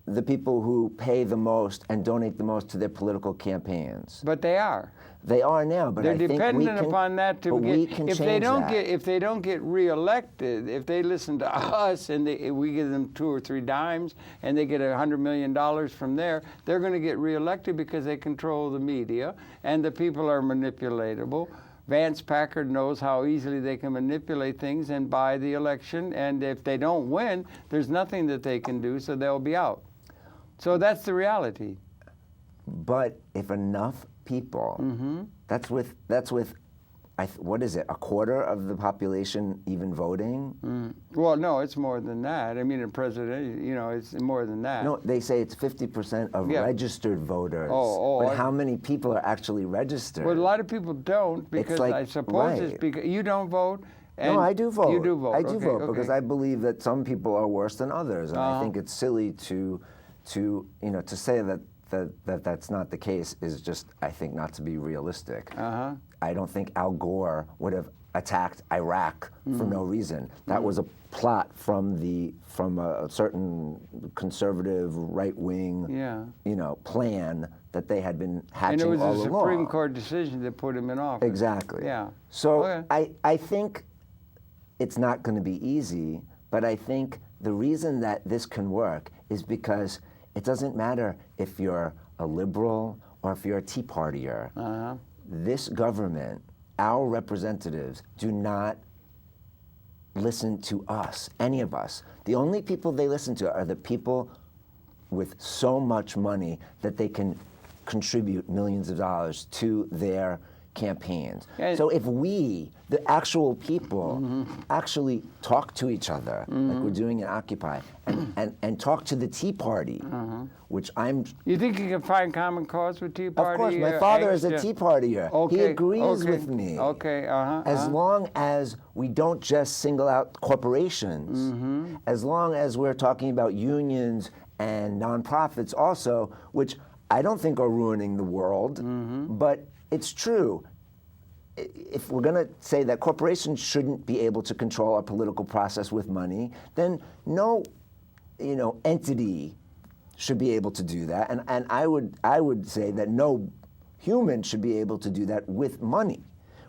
the people who pay the most and donate the most to their political campaigns.
But they are.
They are now, but
they're
I think
dependent upon that to get.
We can
if
change
they don't
that.
If they don't get reelected, if they listen to us and we give them 2 or 3 dimes and they get $100 million from there, they're going to get reelected because they control the media and the people are manipulatable. Vance Packard knows how easily they can manipulate things and buy the election. And if they don't win, there's nothing that they can do, so they'll be out. So that's the reality.
But if enough people, that's with what is it, a quarter of the population even voting?
Well, no, it's more than that. I mean, in president, you know, it's more than that.
No, they say it's 50% of registered voters. But how many people are actually registered?
Well, a lot of people don't, because I suppose it's because you don't vote. And
no, I do vote.
You do vote.
I do vote because I believe that some people are worse than others, and I think it's silly to say that that's not the case is just, I think, not to be realistic. I don't think Al Gore would have attacked Iraq for no reason. That was a plot from a certain conservative right-wing plan that they had been hatching all along.
And it was a Supreme Court decision that put him in office.
Exactly.
Yeah.
So I think it's not going to be easy, but I think the reason that this can work is because it doesn't matter if you're a liberal or if you're a Tea Partier. This government, our representatives, do not listen to us, any of us. The only people they listen to are the people with so much money that they can contribute millions of dollars to their campaigns. So if we, the actual people, actually talk to each other, like we're doing in Occupy, and talk to the Tea Party, which I'm...
You think you can find common cause with Tea Party?
Of course, my father is a Tea Partier. He agrees with me. As long as we don't just single out corporations, as long as we're talking about unions and nonprofits also, which I don't think are ruining the world, but it's true. If we're going to say that corporations shouldn't be able to control our political process with money, then no, entity should be able to do that. And I would say that no human should be able to do that with money.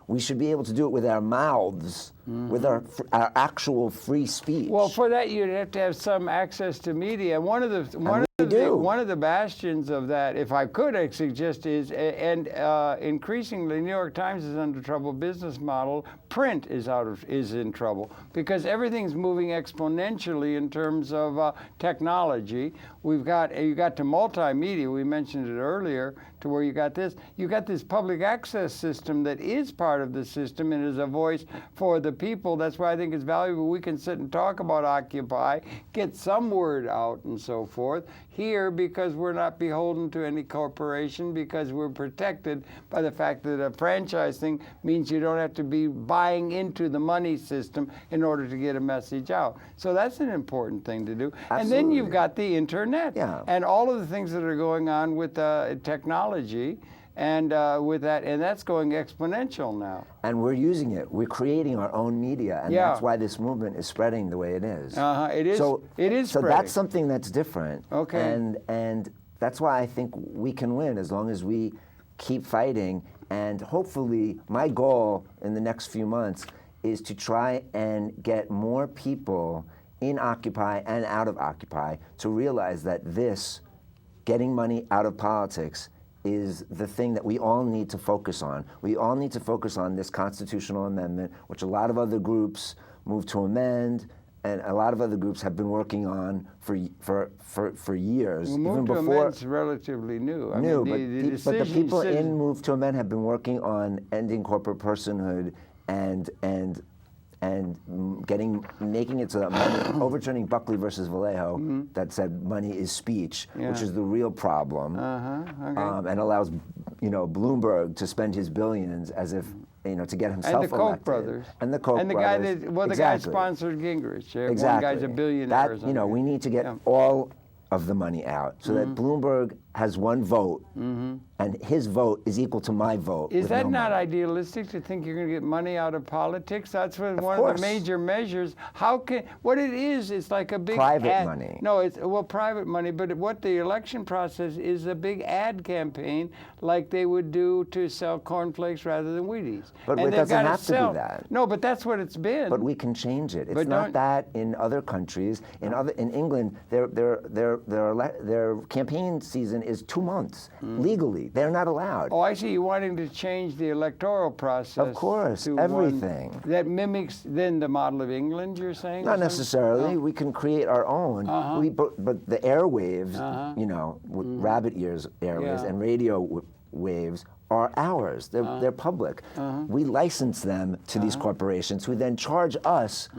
We should be able to do it with our mouths, with our actual free speech.
Well, for that you'd have to have some access to media. One of the bastions of that, if I could, I suggest is, and increasingly, New York Times is under trouble. Business model, print is in trouble because everything's moving exponentially in terms of technology. You got to multimedia. We mentioned it earlier, to where you got this public access system that is part of the system and is a voice for the people. That's why I think it's valuable. We can sit and talk about Occupy, get some word out and so forth here, because we're not beholden to any corporation, because we're protected by the fact that a franchise thing means you don't have to be buying into the money system in order to get a message out. So that's an important thing to do.
Absolutely.
And then you've got the internet and all of the things that are going on with technology. And with that, and that's going exponential now.
And we're using it. We're creating our own media, and that's why this movement is spreading the way it is.
It is. So it is.
So
spreading.
that's something that's different.
Okay.
And that's why I think we can win as long as we keep fighting. And hopefully, my goal in the next few months is to try and get more people in Occupy and out of Occupy to realize that getting money out of politics, is the thing that we all need to focus on. We all need to focus on this constitutional amendment, which a lot of other groups moved to amend, and a lot of other groups have been working on for years.
Well, Move to Amend's relatively new.
But the people in Move to Amend have been working on ending corporate personhood and making it so that money, overturning Buckley versus Vallejo, that said money is speech, which is the real problem, and allows Bloomberg to spend his billions as if to get himself elected.
And the Koch brothers.
And the Koch
and the
brothers.
The guy sponsored Gingrich.
Exactly.
One guy's a billionaire.
We need to get all of the money out so that Bloomberg has one vote, and his vote is equal to my vote.
Is that not idealistic to think you're going to get money out of politics? That's one of the major measures. What it is, it's like a big
private money.
No, it's private money, but what the election process is a big ad campaign, like they would do to sell cornflakes rather than Wheaties.
But it doesn't have to be that.
No, but that's what it's been.
But we can change it. It's not that in other countries. In England, they're their campaign season is 2 months. Legally, they're not allowed.
Oh, I see. You're wanting to change the electoral process.
Of course,
to
everything.
one that mimics then the model of England, you're saying?
Not necessarily. We can create our own. But the airwaves, you know, rabbit ears airwaves and radio waves are ours. They're public. We license them to these corporations who then charge us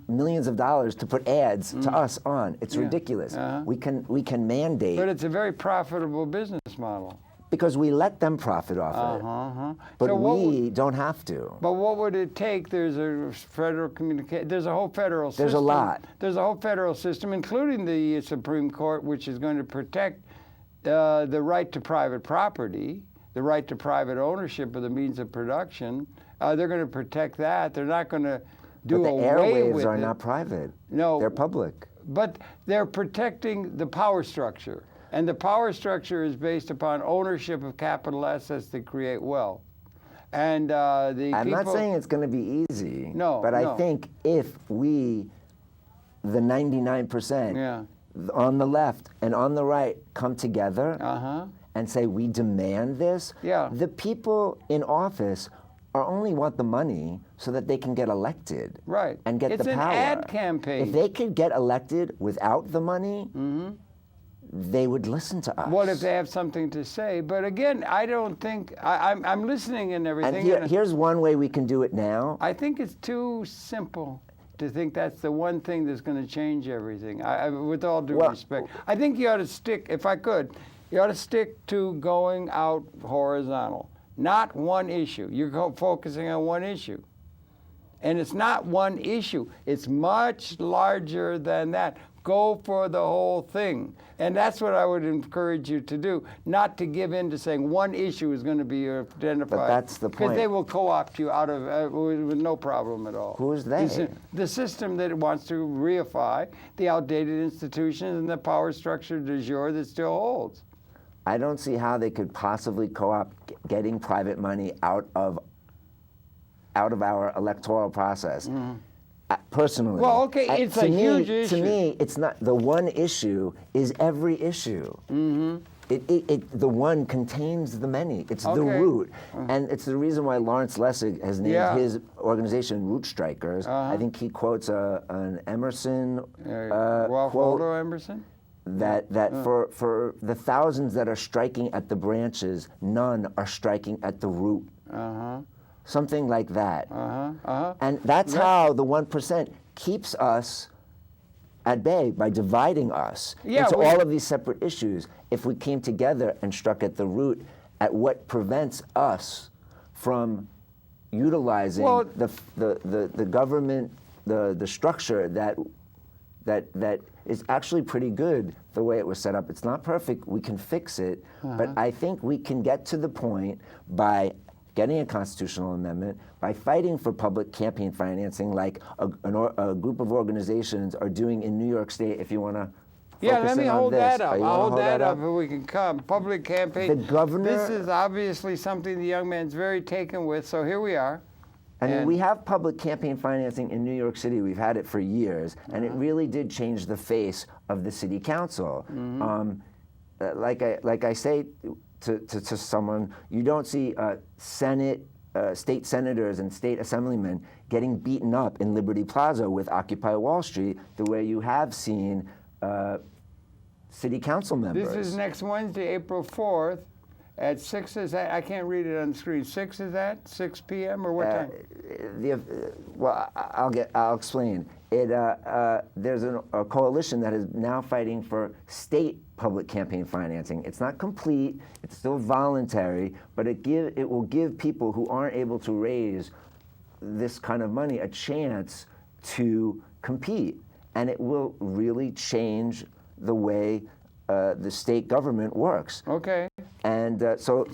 millions of dollars to put ads to us on. It's ridiculous. We can mandate.
But it's a very profitable business model.
Because we let them profit off it. But
So
we don't have to.
But what would it take? There's a federal there's a whole federal system.
There's a lot.
There's a whole federal system, including the Supreme Court, which is going to protect the right to private property, the right to private ownership of the means of production. They're going to protect that. They're not going to do away with it.
But the airwaves are not private.
No.
They're public.
But they're protecting the power structure. And the power structure is based upon ownership of capital assets that create wealth. And
I'm not saying it's going to be easy.
No.
But I think if we, the 99%, on the left and on the right, come together and say we demand this, the people in office only want the money so that they can get elected.
Right.
And get the power.
It's an ad campaign.
If they could get elected without the money, they would listen to us.
Well, if they have something to say. But again, I don't think, I'm listening and everything.
And here's one way we can do it now.
I think it's too simple to think that's the one thing that's going to change everything, with all due respect. I think you ought to stick, if I could, you ought to stick to going out horizontal. Not one issue. You're focusing on one issue. And it's not one issue. It's much larger than that. Go for the whole thing. And that's what I would encourage you to do, not to give in to saying one issue is going to be identified.
But that's the point.
Because they will co-opt you out of with no problem at all.
Who's they?
The system that wants to reify the outdated institutions and the power structure du jour that still holds.
I don't see how they could possibly co-opt getting private money out of our electoral process. Personally.
Well, okay, it's a huge issue.
To me, it's not, the one issue is every issue. The one contains the many. It's the root. And it's the reason why Lawrence Lessig has named his organization Root Strikers. I think he quotes an Emerson
Ralph
quote.
Waldo Emerson?
That for the thousands that are striking at the branches, none are striking at the root. Something like that. And that's how the 1% keeps us at bay, by dividing us into all of these separate issues. If we came together and struck at the root at what prevents us from utilizing the government, the structure that is actually pretty good the way it was set up. It's not perfect. We can fix it. But I think we can get to the point by getting a constitutional amendment, by fighting for public campaign financing like a group of organizations are doing in New York State. If you want to
let me hold that up. I'll hold that up if we can come. Public campaign.
The governor.
This is obviously something the young man's very taken with, so here we are.
And we have public campaign financing in New York City. We've had it for years, and it really did change the face of the city council. Like I say to someone, you don't see state senators and state assemblymen getting beaten up in Liberty Plaza with Occupy Wall Street the way you have seen city council members.
This is next Wednesday, April 4th. At 6 is that? I can't read it on the screen. 6 is that? 6 p.m. or what time?
Well, I'll explain. There's a coalition that is now fighting for state public campaign financing. It's not complete. It's still voluntary, but it will give people who aren't able to raise this kind of money a chance to compete, and it will really change the way the state government works.
Okay.
And so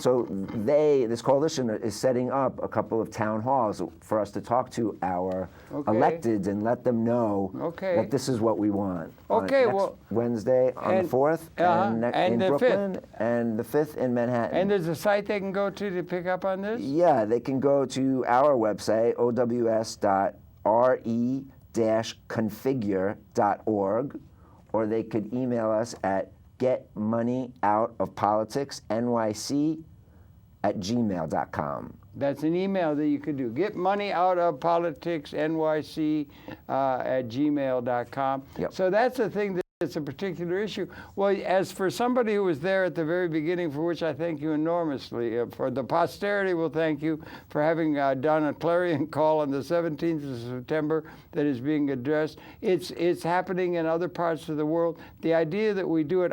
this coalition is setting up a couple of town halls for us to talk to our electeds and let them know that this is what we want.
Okay,
next Wednesday on the 4th in Brooklyn
5th.
and the 5th in Manhattan.
And there's a site they can go to pick up on this?
Yeah, they can go to our website, ows.re-configure.org. or they could email us at getmoneyoutofpoliticsnyc@gmail.com.
That's an email that you could do. Get money out of politics, NYC at gmail.com.
Yep.
So that's a thing that's a particular issue. Well, as for somebody who was there at the very beginning, for which I thank you enormously, for the posterity will thank you for having done a clarion call on the 17th of September that is being addressed. It's happening in other parts of the world. The idea that we do it,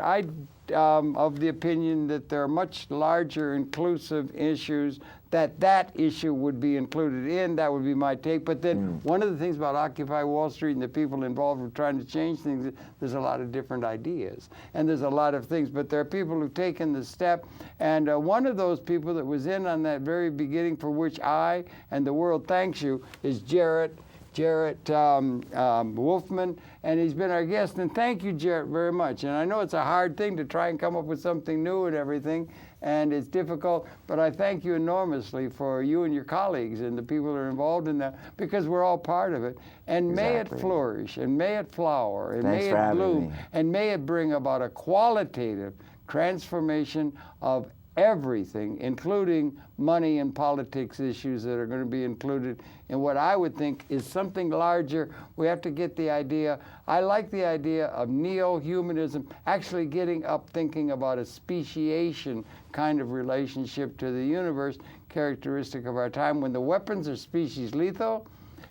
of the opinion that there are much larger inclusive issues that issue would be included in. That would be my take. But then one of the things about Occupy Wall Street and the people involved with trying to change things, there's a lot of different ideas. And there's a lot of things. But there are people who've taken the step. And one of those people that was in on that very beginning, for which I and the world thanks you, is Jarrett Wolfman, and he's been our guest. And thank you, Jarrett, very much. And I know it's a hard thing to try and come up with something new and everything, and it's difficult, but I thank you enormously for you and your colleagues and the people who are involved in that, because we're all part of it. And may it flourish, and may it flower, and may it bloom, and may it bring about a qualitative transformation of everything, including money and politics issues that are going to be included in what I would think is something larger. We have to get the idea. I like the idea of neo-humanism, actually getting up thinking about a speciation kind of relationship to the universe, characteristic of our time, when the weapons are species lethal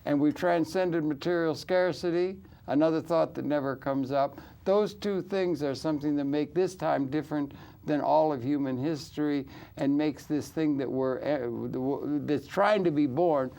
and we've transcended material scarcity, another thought that never comes up. Those two things are something that make this time different than all of human history, and makes this thing that that's trying to be born.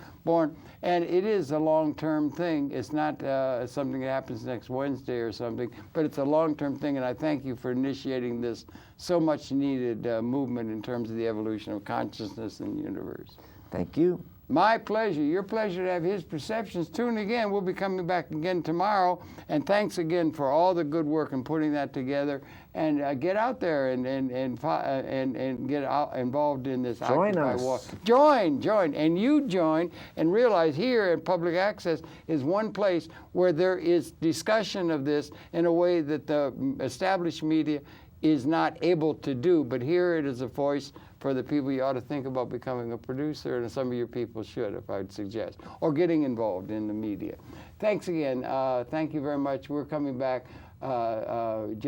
And it is a long-term thing. It's not something that happens next Wednesday or something, but it's a long-term thing. And I thank you for initiating this so much needed movement in terms of the evolution of consciousness in the universe.
Thank you.
My pleasure. Your pleasure to have his perceptions. Tune again. We'll be coming back again tomorrow. And thanks again for all the good work in putting that together. And get out there and get out involved in this.
Join us.
Join. And you join and realize here in Public Access is one place where there is discussion of this in a way that the established media is not able to do. But here it is a voice for the people. You ought to think about becoming a producer, and some of your people should, if I would suggest, or getting involved in the media. Thanks again. Thank you very much. We're coming back. Jared.